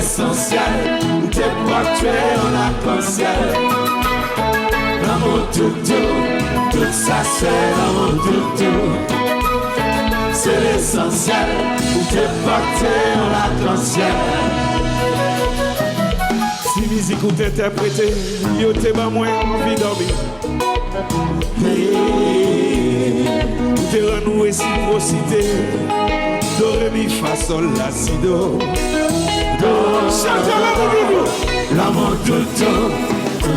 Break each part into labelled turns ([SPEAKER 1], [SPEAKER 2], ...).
[SPEAKER 1] l'essentiel, t'es porté en arc-en-ciel. Dans mon tout ça c'est dans mon tout. C'est l'essentiel, t'es porté en arc-en-ciel.
[SPEAKER 2] Si musique ou t'interpréter, yo t'es pas moins envie dormir. T'es renoué réciprocité. Do, ré, mi, fa, sol, la, si, do.
[SPEAKER 1] Chante l'amour tout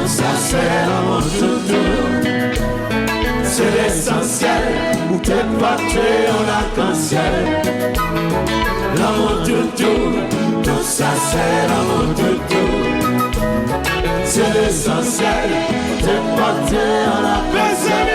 [SPEAKER 1] ça c'est l'amour tout. C'est l'essentiel, t'es porté en arc-en-ciel. L'amour tout ça c'est l'amour tout. C'est l'essentiel, t'es porté en arc-en-ciel.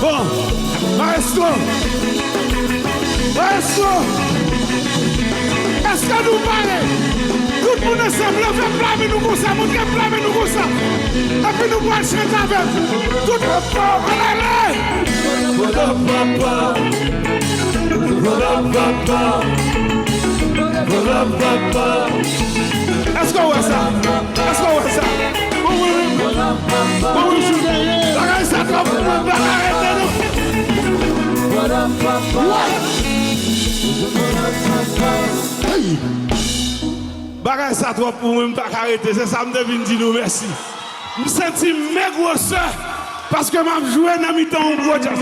[SPEAKER 2] Bon, maestro, est-ce que nous parlons? Tout le monde ensemble, fait blâmer nous comme ça, montrez blâmer nous comme ça. Et puis nous allons chanter avec tout le Est-ce qu'on voit ça? Est-ce qu'on voit ça? Bagay ça trop pour moi pas arrêter, c'est ça me devine dire nous merci. Me senti mes gros soeurs parce que m'a joué dans mi-temps au gros jazz.